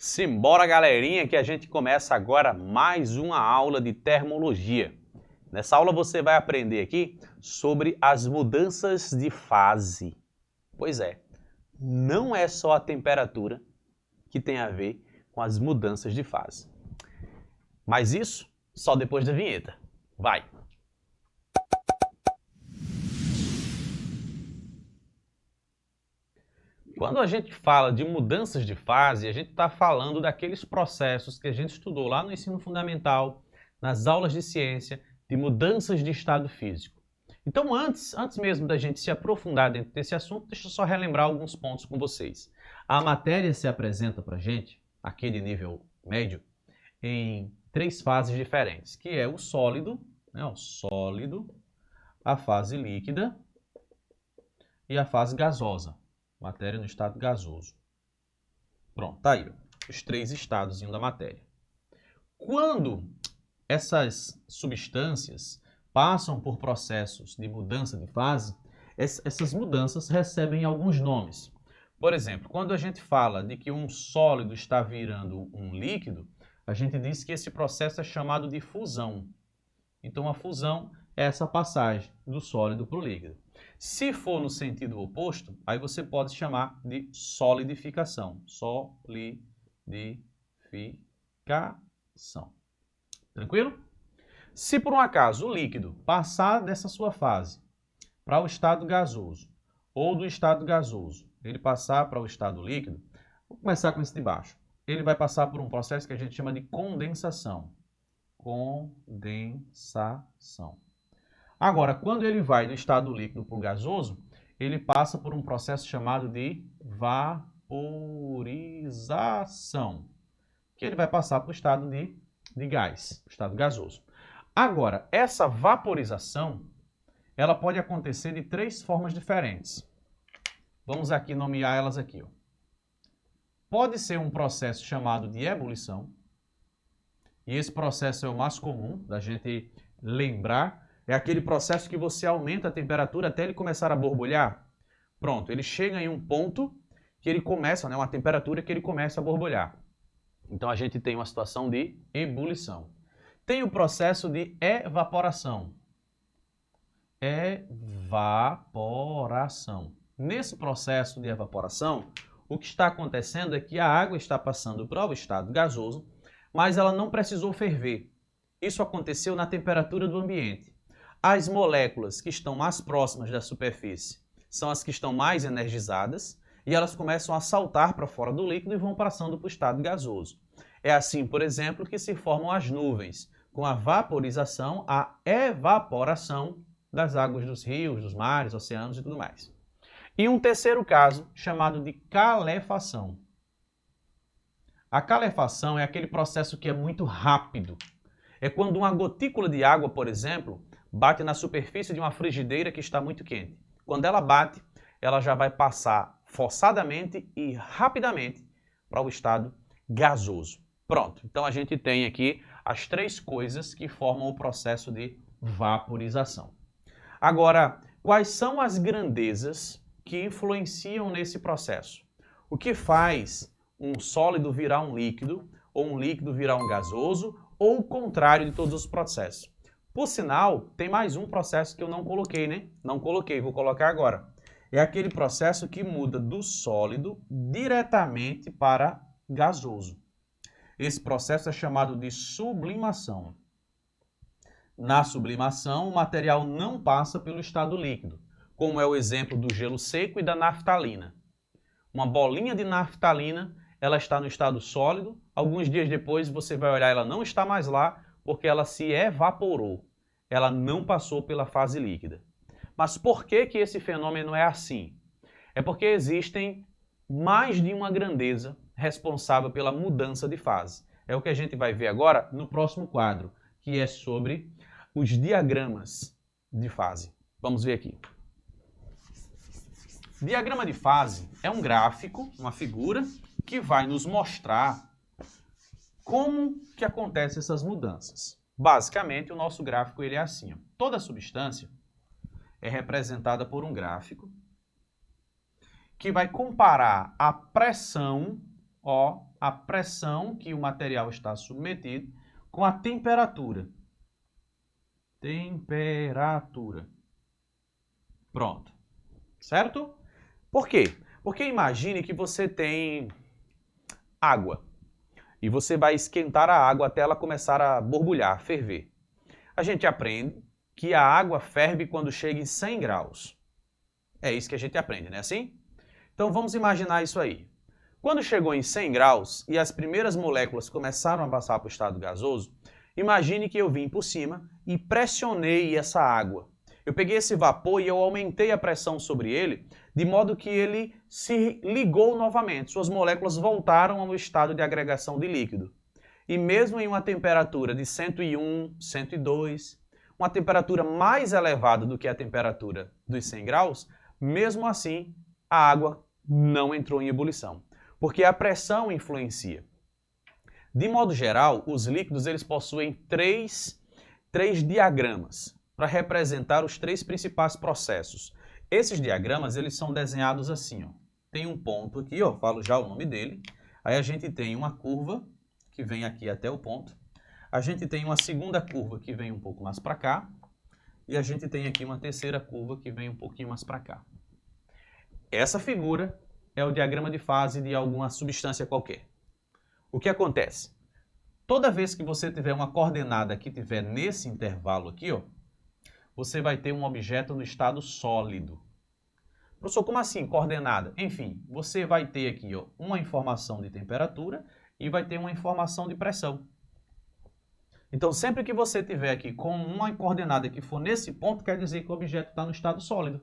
Simbora, galerinha, que a gente começa agora mais uma aula de termologia. Nessa aula você vai aprender aqui sobre as mudanças de fase. Pois é, não é só a temperatura que tem a ver com as mudanças de fase. Mas isso só depois da vinheta. Vai! Quando a gente fala de mudanças de fase, a gente está falando daqueles processos que a gente estudou lá no ensino fundamental, nas aulas de ciência, de mudanças de estado físico. Então, antes mesmo da gente se aprofundar dentro desse assunto, deixa eu só relembrar alguns pontos com vocês. A matéria se apresenta para a gente, aqui de nível médio, em três fases diferentes, que é o sólido, a fase líquida e a fase gasosa. Matéria no estado gasoso. Pronto, tá aí, os três estados da matéria. Quando essas substâncias passam por processos de mudança de fase, essas mudanças recebem alguns nomes. Por exemplo, quando a gente fala de que um sólido está virando um líquido, a gente diz que esse processo é chamado de fusão. Então, a fusão é essa passagem do sólido para o líquido. Se for no sentido oposto, aí você pode chamar de solidificação. Solidificação. Tranquilo? Se por um acaso o líquido passar dessa sua fase para o estado gasoso, ou do estado gasoso ele passar para o estado líquido, vou começar com esse de baixo. Ele vai passar por um processo que a gente chama de condensação. Condensação. Agora, quando ele vai do estado líquido para o gasoso, ele passa por um processo chamado de vaporização, que ele vai passar para o estado de gás, o estado gasoso. Agora, essa vaporização, ela pode acontecer de três formas diferentes. Vamos aqui nomear elas aqui. Pode ser um processo chamado de ebulição, e esse processo é o mais comum da gente lembrar. É aquele processo que você aumenta a temperatura até ele começar a borbulhar. Pronto, ele chega em um ponto que ele começa, uma temperatura que ele começa a borbulhar. Então a gente tem uma situação de ebulição. Tem o processo de evaporação. Evaporação. Nesse processo de evaporação, o que está acontecendo é que a água está passando para o estado gasoso, mas ela não precisou ferver. Isso aconteceu na temperatura do ambiente. As moléculas que estão mais próximas da superfície são as que estão mais energizadas e elas começam a saltar para fora do líquido e vão passando para o estado gasoso. É assim, por exemplo, que se formam as nuvens, com a vaporização, a evaporação das águas dos rios, dos mares, oceanos e tudo mais. E um terceiro caso, chamado de calefação. A calefação é aquele processo que é muito rápido. É quando uma gotícula de água, por exemplo, bate na superfície de uma frigideira que está muito quente. Quando ela bate, ela já vai passar forçadamente e rapidamente para o estado gasoso. Pronto, então a gente tem aqui as três coisas que formam o processo de vaporização. Agora, quais são as grandezas que influenciam nesse processo? O que faz um sólido virar um líquido, ou um líquido virar um gasoso, ou o contrário de todos os processos? Por sinal, tem mais um processo que eu não coloquei, né? Não coloquei, vou colocar agora. É aquele processo que muda do sólido diretamente para gasoso. Esse processo é chamado de sublimação. Na sublimação, o material não passa pelo estado líquido, como é o exemplo do gelo seco e da naftalina. Uma bolinha de naftalina, ela está no estado sólido, alguns dias depois você vai olhar, ela não está mais lá, porque ela se evaporou. Ela não passou pela fase líquida. Mas por que esse fenômeno é assim? É porque existem mais de uma grandeza responsável pela mudança de fase. É o que a gente vai ver agora no próximo quadro, que é sobre os diagramas de fase. Vamos ver aqui. Diagrama de fase é um gráfico, uma figura, que vai nos mostrar como que acontecem essas mudanças. Basicamente, o nosso gráfico ele é assim. Toda substância é representada por um gráfico que vai comparar a pressão O, a pressão que o material está submetido, com a temperatura. Temperatura. Pronto. Certo? Por quê? Porque imagine que você tem água e você vai esquentar a água até ela começar a borbulhar, ferver. A gente aprende que a água ferve quando chega em 100 graus. É isso que a gente aprende, não é assim? Então vamos imaginar isso aí. Quando chegou em 100 graus e as primeiras moléculas começaram a passar para o estado gasoso, imagine que eu vim por cima e pressionei essa água. Eu peguei esse vapor e eu aumentei a pressão sobre ele, de modo que ele se ligou novamente. Suas moléculas voltaram ao estado de agregação de líquido. E mesmo em uma temperatura de 101, 102, uma temperatura mais elevada do que a temperatura dos 100 graus, mesmo assim, a água não entrou em ebulição, porque a pressão influencia. De modo geral, os líquidos eles possuem três diagramas para representar os três principais processos. Esses diagramas eles são desenhados assim, ó. Tem um ponto aqui, ó, falo já o nome dele. Aí a gente tem uma curva que vem aqui até o ponto. A gente tem uma segunda curva que vem um pouco mais para cá. E a gente tem aqui uma terceira curva que vem um pouquinho mais para cá. Essa figura é o diagrama de fase de alguma substância qualquer. O que acontece? Toda vez que você tiver uma coordenada que tiver nesse intervalo aqui, ó, você vai ter um objeto no estado sólido. Professor, como assim coordenada? Enfim, você vai ter aqui ó, uma informação de temperatura e vai ter uma informação de pressão. Então, sempre que você tiver aqui com uma coordenada que for nesse ponto, quer dizer que o objeto está no estado sólido.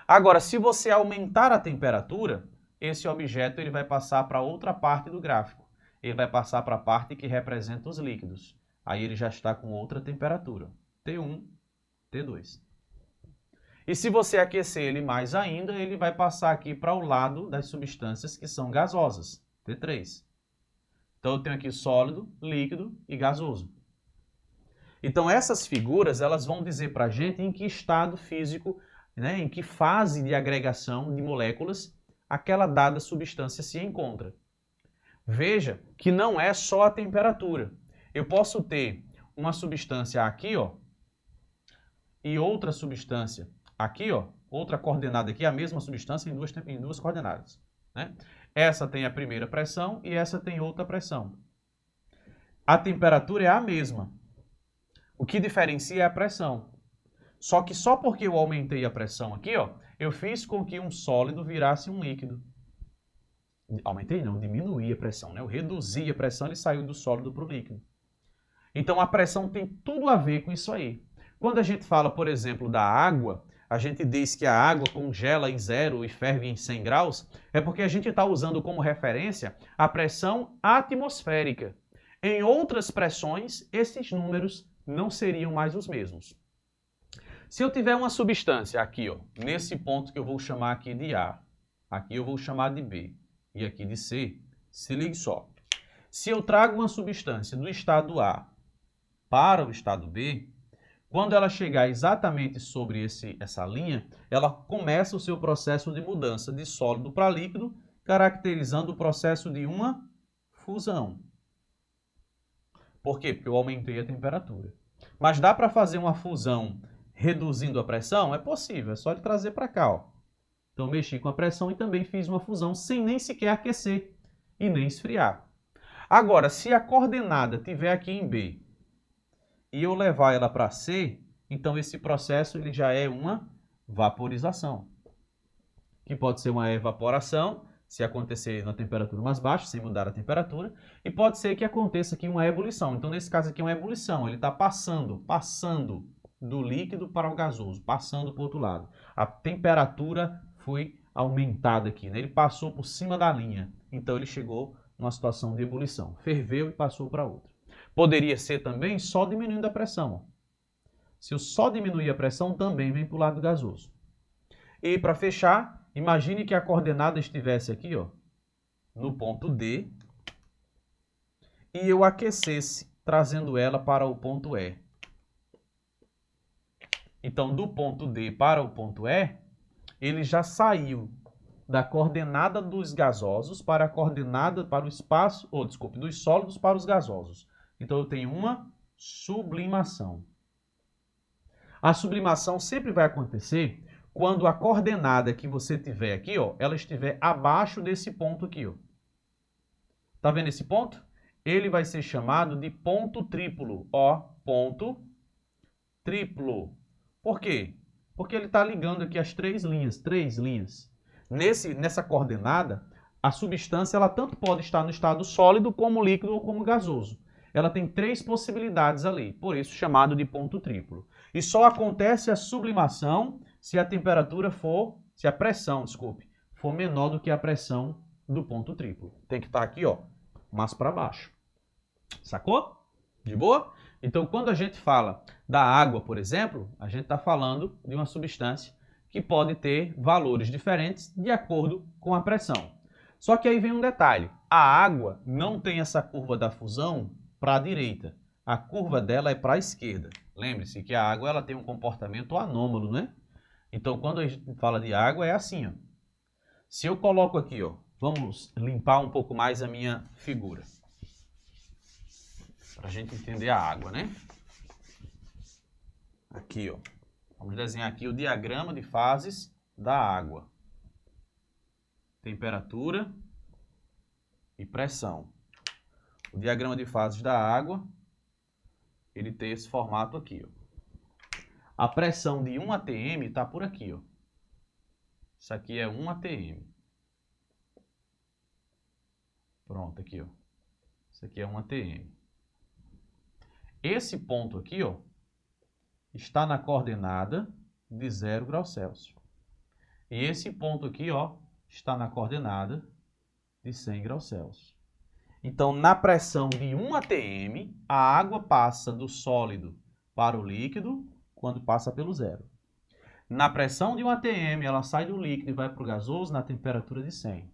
Agora, se você aumentar a temperatura, esse objeto ele vai passar para outra parte do gráfico. Ele vai passar para a parte que representa os líquidos. Aí ele já está com outra temperatura, T1, T2. E se você aquecer ele mais ainda, ele vai passar aqui para o lado das substâncias que são gasosas, T3. Então eu tenho aqui sólido, líquido e gasoso. Então essas figuras elas vão dizer para a gente em que estado físico, né, em que fase de agregação de moléculas aquela dada substância se encontra. Veja que não é só a temperatura. Eu posso ter uma substância aqui, ó, e outra substância aqui, ó, outra coordenada aqui, a mesma substância em duas coordenadas, né? Essa tem a primeira pressão e essa tem outra pressão. A temperatura é a mesma. O que diferencia é a pressão. Só que só porque eu aumentei a pressão aqui, ó, eu fiz com que um sólido virasse um líquido. Aumentei não, diminuí a pressão, né? Eu reduzi a pressão e saiu do sólido para o líquido. Então a pressão tem tudo a ver com isso aí. Quando a gente fala, por exemplo, da água, a gente diz que a água congela em 0 e ferve em 100 graus, é porque a gente está usando como referência a pressão atmosférica. Em outras pressões, esses números não seriam mais os mesmos. Se eu tiver uma substância aqui, ó, nesse ponto que eu vou chamar aqui de A, aqui eu vou chamar de B e aqui de C, se ligue só. Se eu trago uma substância do estado A para o estado B, quando ela chegar exatamente sobre essa linha, ela começa o seu processo de mudança de sólido para líquido, caracterizando o processo de uma fusão. Por quê? Porque eu aumentei a temperatura. Mas dá para fazer uma fusão reduzindo a pressão? É possível, é só de trazer para cá. Ó. Então, mexi com a pressão e também fiz uma fusão sem nem sequer aquecer e nem esfriar. Agora, se a coordenada estiver aqui em B e eu levar ela para C, então esse processo ele já é uma vaporização. Que pode ser uma evaporação, se acontecer na temperatura mais baixa, sem mudar a temperatura, e pode ser que aconteça aqui uma ebulição. Então, nesse caso aqui é uma ebulição, ele está passando do líquido para o gasoso, passando para o outro lado. A temperatura foi aumentada aqui, né? Ele passou por cima da linha, então ele chegou numa situação de ebulição, ferveu e passou para outra. Poderia ser também só diminuindo a pressão. Se eu só diminuir a pressão, também vem para o lado gasoso. E para fechar, imagine que a coordenada estivesse aqui, ó, no ponto D, e eu aquecesse, trazendo ela para o ponto E. Então, do ponto D para o ponto E, ele já saiu da coordenada dos gasosos para a coordenada para o espaço, dos sólidos para os gasosos. Então eu tenho uma sublimação. A sublimação sempre vai acontecer quando a coordenada que você tiver aqui, ó, ela estiver abaixo desse ponto aqui, ó. Tá vendo esse ponto? Ele vai ser chamado de ponto triplo, ó, ponto triplo. Por quê? Porque ele está ligando aqui as três linhas. Nessa coordenada, a substância ela tanto pode estar no estado sólido, como líquido ou como gasoso. Ela tem três possibilidades ali, por isso chamado de ponto triplo. E só acontece a sublimação se a pressão, for menor do que a pressão do ponto triplo. Tem que estar aqui, ó, mais para baixo. Sacou? De boa? Então, quando a gente fala da água, por exemplo, a gente está falando de uma substância que pode ter valores diferentes de acordo com a pressão. Só que aí vem um detalhe. A água não tem essa curva da fusão para a direita. A curva dela é para a esquerda. Lembre-se que a água ela tem um comportamento anômalo, né? Então, quando a gente fala de água, é assim, ó. Se eu coloco aqui, ó, vamos limpar um pouco mais a minha figura. Para a gente entender a água, né? Aqui, ó. Vamos desenhar aqui o diagrama de fases da água. Temperatura e pressão. O diagrama de fases da água, ele tem esse formato aqui, ó. A pressão de 1 atm está por aqui, ó. Isso aqui é 1 atm. Pronto, aqui, ó. Isso aqui é 1 atm. Esse ponto aqui, ó, está na coordenada de 0 graus Celsius. E esse ponto aqui, ó, está na coordenada de 100 graus Celsius. Então, na pressão de 1 atm, a água passa do sólido para o líquido quando passa pelo zero. Na pressão de 1 atm, ela sai do líquido e vai para o gasoso na temperatura de 100.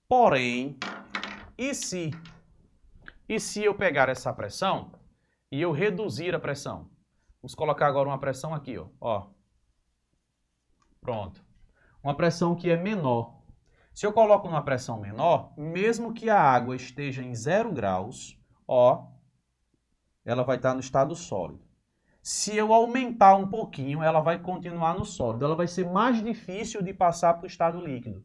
Porém, e se eu pegar essa pressão e eu reduzir a pressão? Vamos colocar agora uma pressão aqui, ó. Pronto. Uma pressão que é menor. Se eu coloco uma pressão menor, mesmo que a água esteja em 0 graus, ó, ela vai estar no estado sólido. Se eu aumentar um pouquinho, ela vai continuar no sólido. Ela vai ser mais difícil de passar para o estado líquido.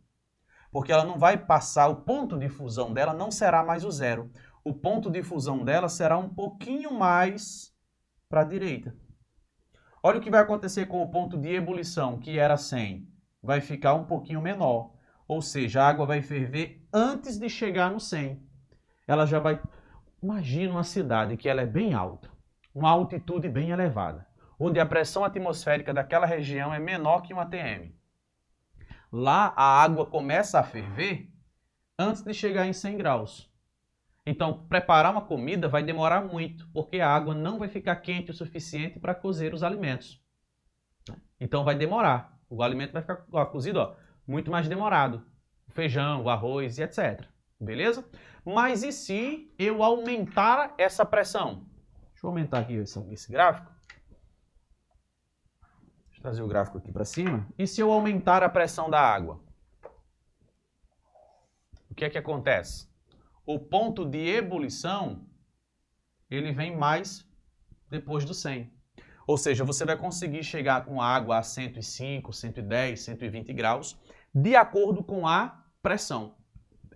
Porque ela não vai passar, o ponto de fusão dela não será mais o zero. O ponto de fusão dela será um pouquinho mais para a direita. Olha o que vai acontecer com o ponto de ebulição, que era 100. Vai ficar um pouquinho menor. Ou seja, a água vai ferver antes de chegar no 100. Ela já vai... Imagina uma cidade que ela é bem alta, uma altitude bem elevada, onde a pressão atmosférica daquela região é menor que 1 atm. Lá a água começa a ferver antes de chegar em 100 graus. Então, preparar uma comida vai demorar muito, porque a água não vai ficar quente o suficiente para cozer os alimentos. Então, vai demorar. O alimento vai ficar cozido, ó, muito mais demorado. O feijão, o arroz e etc. Beleza? Mas e se eu aumentar essa pressão? Deixa eu aumentar aqui esse gráfico. Deixa eu trazer o gráfico aqui para cima. E se eu aumentar a pressão da água? O que é que acontece? O ponto de ebulição, ele vem mais depois do 100. Ou seja, você vai conseguir chegar com a água a 105, 110, 120 graus, de acordo com a pressão.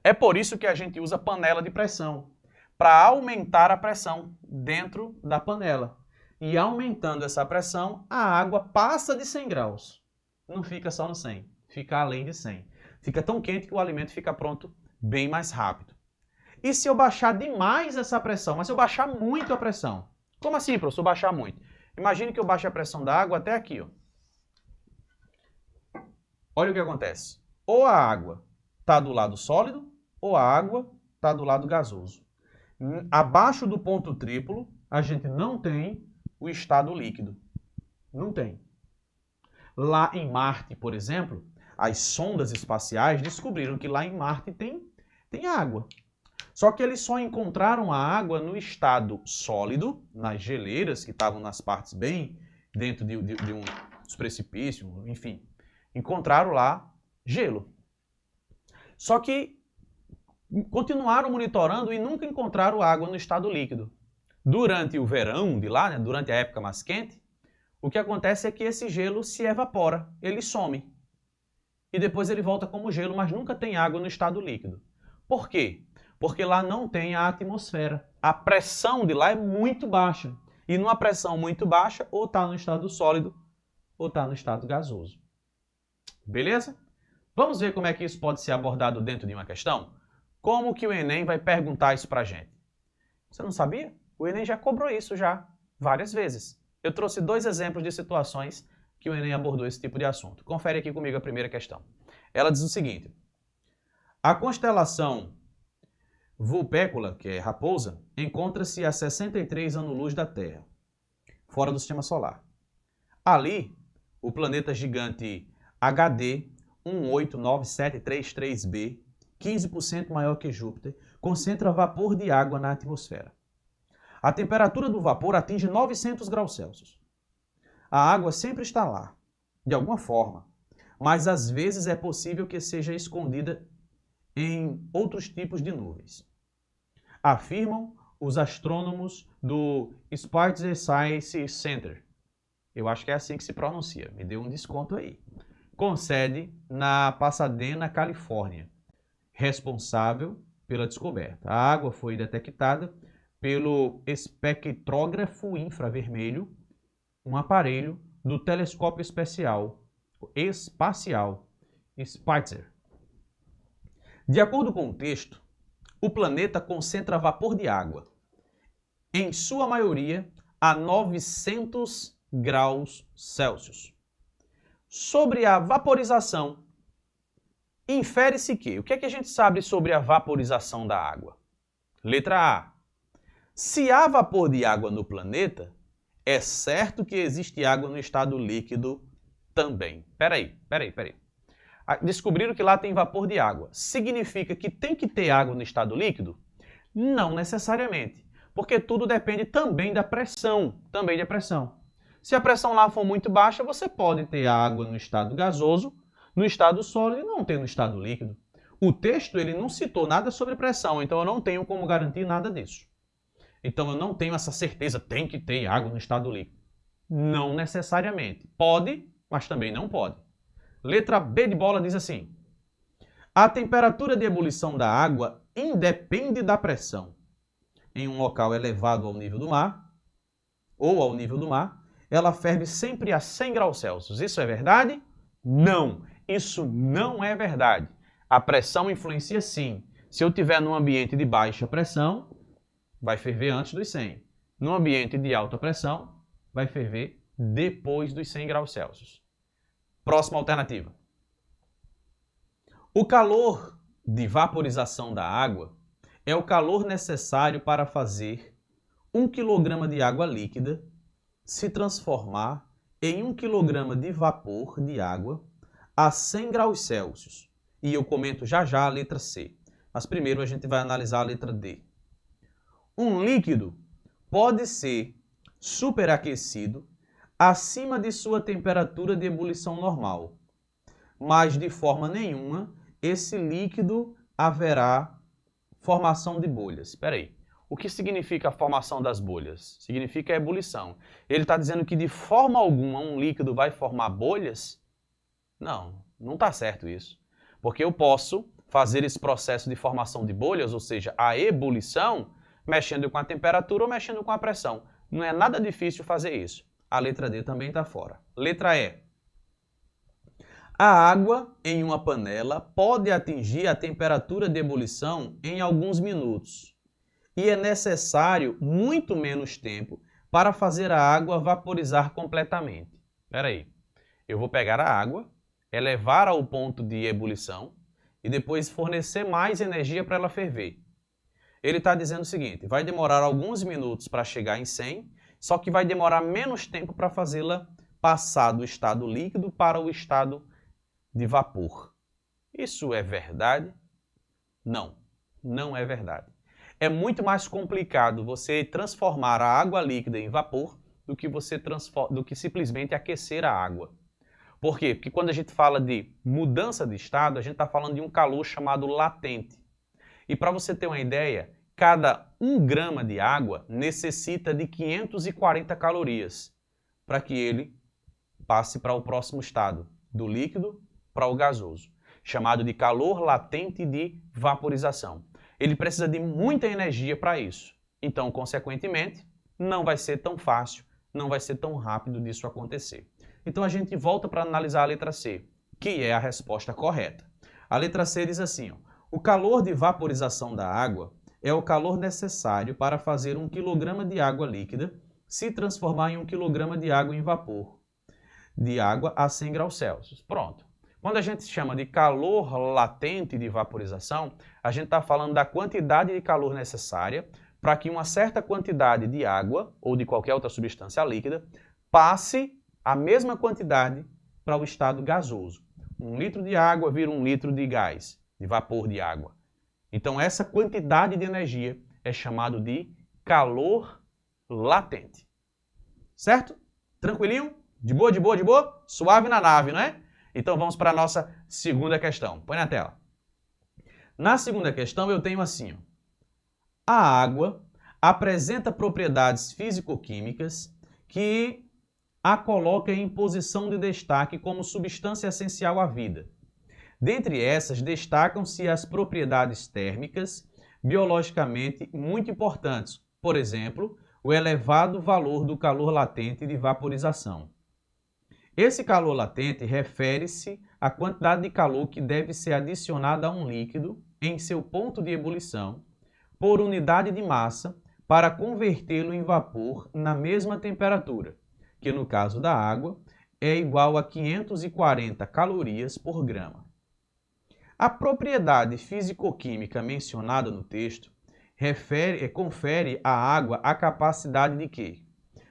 É por isso que a gente usa panela de pressão, para aumentar a pressão dentro da panela. E aumentando essa pressão, a água passa de 100 graus. Não fica só no 100, fica além de 100. Fica tão quente que o alimento fica pronto bem mais rápido. E se eu baixar demais essa pressão? Mas se eu baixar muito a pressão? Como assim, professor, baixar muito? Imagine que eu baixo a pressão da água até aqui, ó. Olha o que acontece. Ou a água está do lado sólido, ou a água está do lado gasoso. Abaixo do ponto triplo, a gente não tem o estado líquido. Não tem. Lá em Marte, por exemplo, as sondas espaciais descobriram que lá em Marte tem água. Só que eles só encontraram a água no estado sólido, nas geleiras, que estavam nas partes bem dentro de uns precipícios, enfim. Encontraram lá gelo. Só que continuaram monitorando e nunca encontraram água no estado líquido. Durante o verão de lá, né, durante a época mais quente, o que acontece é que esse gelo se evapora, ele some. E depois ele volta como gelo, mas nunca tem água no estado líquido. Por quê? Porque lá não tem a atmosfera. A pressão de lá é muito baixa. E numa pressão muito baixa, ou está no estado sólido, ou está no estado gasoso. Beleza? Vamos ver como é que isso pode ser abordado dentro de uma questão? Como que o Enem vai perguntar isso pra gente? Você não sabia? O Enem já cobrou isso já, várias vezes. Eu trouxe 2 exemplos de situações que o Enem abordou esse tipo de assunto. Confere aqui comigo a primeira questão. Ela diz o seguinte: a constelação Vulpecula, que é raposa, encontra-se a 63 anos-luz da Terra, fora do sistema solar. Ali, o planeta gigante HD 189733b, 15% maior que Júpiter, concentra vapor de água na atmosfera. A temperatura do vapor atinge 900 graus Celsius. A água sempre está lá, de alguma forma, mas às vezes é possível que seja escondida em outros tipos de nuvens. Afirmam os astrônomos do Spitzer Science Center. Eu acho que é assim que se pronuncia, me deu um desconto aí. Com sede na Pasadena, Califórnia, responsável pela descoberta. A água foi detectada pelo espectrógrafo infravermelho, um aparelho do telescópio espacial Spitzer. De acordo com o texto, o planeta concentra vapor de água, em sua maioria a 900 graus Celsius. Sobre a vaporização, infere-se que... O que é que a gente sabe sobre a vaporização da água? Letra A. Se há vapor de água no planeta, é certo que existe água no estado líquido também. Peraí. Descobriram que lá tem vapor de água. Significa que tem que ter água no estado líquido? Não necessariamente, porque tudo depende também da pressão. Se a pressão lá for muito baixa, você pode ter água no estado gasoso, no estado sólido e não ter no estado líquido. O texto ele não citou nada sobre pressão, então eu não tenho como garantir nada disso. Então eu não tenho essa certeza, tem que ter água no estado líquido. Não necessariamente. Pode, mas também não pode. Letra B de bola diz assim: a temperatura de ebulição da água independe da pressão. Em um local elevado ao nível do mar, ou ao nível do mar, ela ferve sempre a 100 graus Celsius. Isso é verdade? Não, isso não é verdade. A pressão influencia sim. Se eu estiver num ambiente de baixa pressão, vai ferver antes dos 100. Num ambiente de alta pressão, vai ferver depois dos 100 graus Celsius. Próxima alternativa. O calor de vaporização da água é o calor necessário para fazer 1 kg de água líquida se transformar em 1 kg de vapor de água a 100 graus Celsius. E eu comento já já a letra C. Mas primeiro a gente vai analisar a letra D. Um líquido pode ser superaquecido acima de sua temperatura de ebulição normal, mas de forma nenhuma esse líquido haverá formação de bolhas. Espera aí. O que significa a formação das bolhas? Significa a ebulição. Ele está dizendo que de forma alguma um líquido vai formar bolhas? Não está certo isso. Porque eu posso fazer esse processo de formação de bolhas, ou seja, a ebulição, mexendo com a temperatura ou mexendo com a pressão. Não é nada difícil fazer isso. A letra D também está fora. Letra E. A água em uma panela pode atingir a temperatura de ebulição em alguns minutos. E é necessário muito menos tempo para fazer a água vaporizar completamente. Espera aí. Eu vou pegar a água, elevar ao ponto de ebulição e depois fornecer mais energia para ela ferver. Ele está dizendo o seguinte: vai demorar alguns minutos para chegar em 100, só que vai demorar menos tempo para fazê-la passar do estado líquido para o estado de vapor. Isso é verdade? Não, não é verdade. É muito mais complicado você transformar a água líquida em vapor do que simplesmente aquecer a água. Por quê? Porque quando a gente fala de mudança de estado, a gente está falando de um calor chamado latente. E para você ter uma ideia, cada 1 grama de água necessita de 540 calorias para que ele passe para o próximo estado, do líquido para o gasoso, chamado de calor latente de vaporização. Ele precisa de muita energia para isso. Então, consequentemente, não vai ser tão fácil, não vai ser tão rápido disso acontecer. Então, a gente volta para analisar a letra C, que é a resposta correta. A letra C diz assim, ó, o calor de vaporização da água é o calor necessário para fazer 1 kg de água líquida se transformar em 1 kg de água em vapor de água a 100 graus Celsius. Pronto. Quando a gente chama de calor latente de vaporização, a gente está falando da quantidade de calor necessária para que uma certa quantidade de água ou de qualquer outra substância líquida passe a mesma quantidade para o estado gasoso. 1 litro de água vira 1 litro de gás, de vapor de água. Então essa quantidade de energia é chamado de calor latente. Certo? Tranquilinho? De boa, de boa, de boa? Suave na nave, não é? Então vamos para a nossa segunda questão. Põe na tela. Na segunda questão eu tenho assim, ó. A água apresenta propriedades físico-químicas que a coloca em posição de destaque como substância essencial à vida. Dentre essas, destacam-se as propriedades térmicas, biologicamente muito importantes. Por exemplo, o elevado valor do calor latente de vaporização. Esse calor latente refere-se à quantidade de calor que deve ser adicionada a um líquido em seu ponto de ebulição por unidade de massa para convertê-lo em vapor na mesma temperatura, que no caso da água é igual a 540 calorias por grama. A propriedade físico-química mencionada no texto confere à água a capacidade de quê?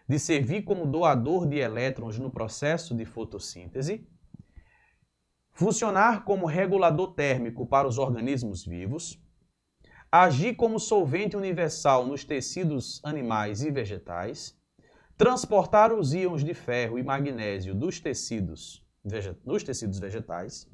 De servir como doador de elétrons no processo de fotossíntese, funcionar como regulador térmico para os organismos vivos, agir como solvente universal nos tecidos animais e vegetais, transportar os íons de ferro e magnésio dos tecidos vegetais,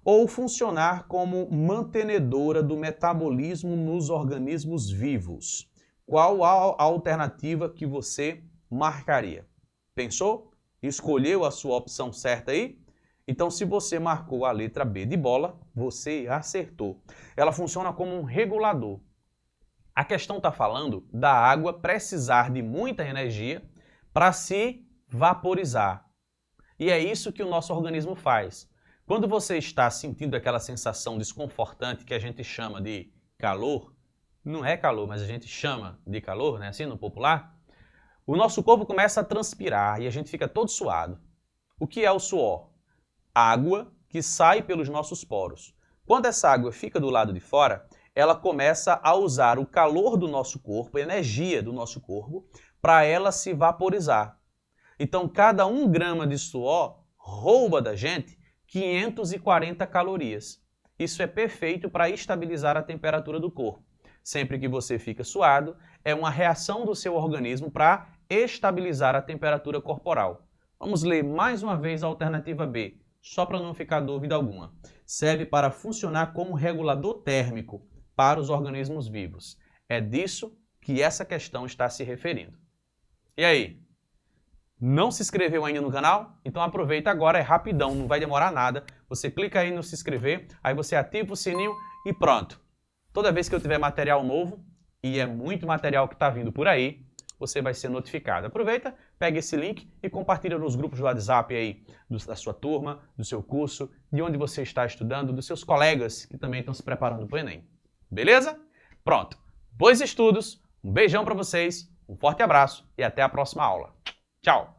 ou funcionar como mantenedora do metabolismo nos organismos vivos. Qual a alternativa que você marcaria? Pensou? Escolheu a sua opção certa aí? Então, se você marcou a letra B de bola, você acertou. Ela funciona como um regulador. A questão está falando da água precisar de muita energia para se vaporizar. E é isso que o nosso organismo faz. Quando você está sentindo aquela sensação desconfortante que a gente chama de calor, não é calor, mas a gente chama de calor, né? Assim no popular, o nosso corpo começa a transpirar e a gente fica todo suado. O que é o suor? Água que sai pelos nossos poros. Quando essa água fica do lado de fora, ela começa a usar o calor do nosso corpo, a energia do nosso corpo, para ela se vaporizar. Então, cada 1 grama de suor rouba da gente 540 calorias. Isso é perfeito para estabilizar a temperatura do corpo. Sempre que você fica suado, é uma reação do seu organismo para estabilizar a temperatura corporal. Vamos ler mais uma vez a alternativa B, só para não ficar dúvida alguma. Serve para funcionar como regulador térmico para os organismos vivos. É disso que essa questão está se referindo. E aí? Não se inscreveu ainda no canal? Então aproveita agora, é rapidão, não vai demorar nada. Você clica aí no se inscrever, aí você ativa o sininho e pronto. Toda vez que eu tiver material novo, e é muito material que está vindo por aí, você vai ser notificado. Aproveita, pega esse link e compartilha nos grupos do WhatsApp aí, da sua turma, do seu curso, de onde você está estudando, dos seus colegas que também estão se preparando para o Enem. Beleza? Pronto. Bons estudos, um beijão para vocês, um forte abraço e até a próxima aula. Tchau!